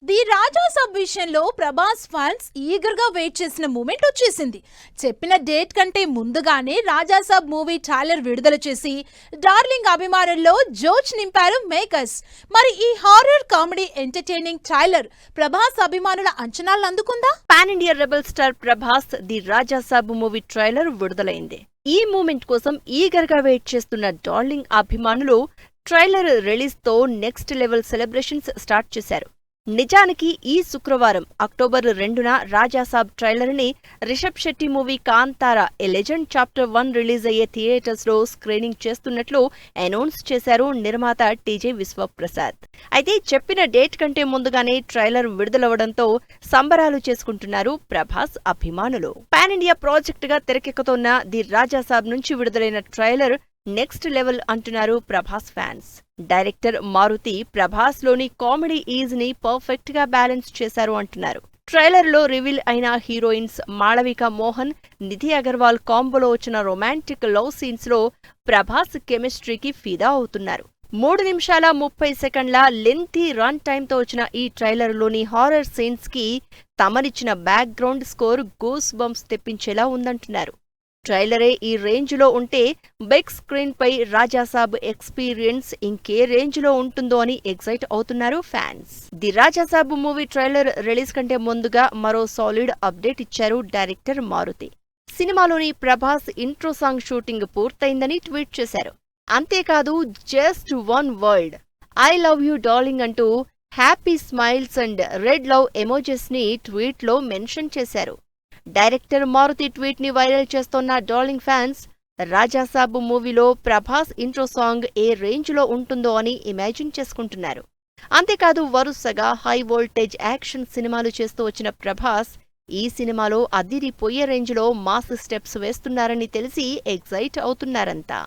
The Raja sub విషయంలో Prabhas fans eager గా wait చేసిన మూమెంట్ వచ్చేసింది. చెప్పిన డేట్ కంటే ముందుగానే రాజా సబ్ మూవీ ట్రైలర్ విడుదల చేసి డార్లింగ్ అభిమానుల్లో జోష్ నింపారు మేకర్స్. మరి ఈ horror comedy entertaining trailer Prabhas అభిమానుల అంచనాలను అందుకుందా? Pan India rebel star Prabhas the Raja Saab movie trailer విడుదలైంది. ఈ మూమెంట్ కోసం ఈగర్ గా వెయిట్ చేస్తున్న డార్లింగ్ అభిమానులు ట్రైలర్ రిలీజ్ తో నెక్స్ట్ లెవెల్ సెలబ్రేషన్స్ స్టార్ట్ చేశారు. నిజానికి ఈ శుక్రవారం అక్టోబర్ 2న రాజాసాబ్ ట్రైలర్ ని Rishab Shetty movie Kantara a legend chapter 1 release అయ్యే థియేటర్స్ లో స్క్రీనింగ్ చేస్తున్నట్లు అనౌన్స్ చేశారు నిర్మాత టీజే విశ్వప్రసాద్. అయితే చెప్పిన డేట్ కంటే ముందుగానే ట్రైలర్ విడుదలవడంతో సంబరాలు చేసుకుంటున్నారు ప్రభాస్ అభిమానులు. పాన్ ఇండియా ప్రాజెక్ట్ గా తెరకెక్కుతోన్న ది రాజాసాబ్ నుంచి విడుదలైన ట్రైలర్ నెక్స్ట్ లెవెల్ అంటున్నారు ప్రభాస్ ఫ్యాన్స్. డైరెక్టర్ మారుతి ప్రభాస్ లోని కామెడీ ఈజ్ ని పర్ఫెక్ట్ గా బ్యాలెన్స్ చేశారు అంటున్నారు. ట్రైలర్ లో రివీల్ అయిన హీరోయిన్స్ మాళవిక మోహన్, నిధి అగర్వాల్ కాంబోలో వచ్చిన రొమాంటిక్ లవ్ సీన్స్ లో ప్రభాస్ కెమిస్ట్రీకి ఫిదా అవుతున్నారు. 3 నిమిషాల 30 సెకండ్ల లెంతీ రన్ టైమ్ తో వచ్చిన ఈ ట్రైలర్ లోని హారర్ సీన్స్ కి తమనిచ్చిన background score goose bumps తెప్పించేలా ఉందంటున్నారు. ట్రైలరే ఈ రేంజ్ లో ఉంటే బిగ్ స్క్రీన్ పై రాజాసాబ్ ఎక్స్పీరియన్స్ ఇంకే రేంజ్ లో ఉంటుందో అని ఎక్సైట్ అవుతున్నారు fans. The Rajasaab movie trailer release కంటే ముందుగా మరో సాలిడ్ అప్డేట్ ఇచ్చారు డైరెక్టర్ మారుతి. సినిమాలోని ప్రభాస్ ఇంట్రో సాంగ్ షూటింగ్ పూర్తయిందని ట్వీట్ చేశారు. అంతేకాదు just one word I love you darling అంటూ happy smiles and red love emojis ని ట్వీట్ లో మెన్షన్ చేశారు. డైరెక్టర్ మారుతి ట్వీట్ ని వైరల్ చేస్తోన్న డార్లింగ్ ఫ్యాన్స్ రాజాసాబ్ మూవీలో ప్రభాస్ ఇంట్రో సాంగ్ ఏ రేంజ్ లో ఉంటుందో అని ఇమాజిన్ చేసుకుంటున్నారు. అంతేకాదు వరుసగా హై వోల్టేజ్ యాక్షన్ సినిమాలు చేస్తూ వచ్చిన ప్రభాస్ ఈ సినిమాలో అదిరిపోయే రేంజ్ లో మాస్ స్టెప్స్ వేస్తున్నారని తెలిసి ఎక్సైట్ అవుతున్నారంతా.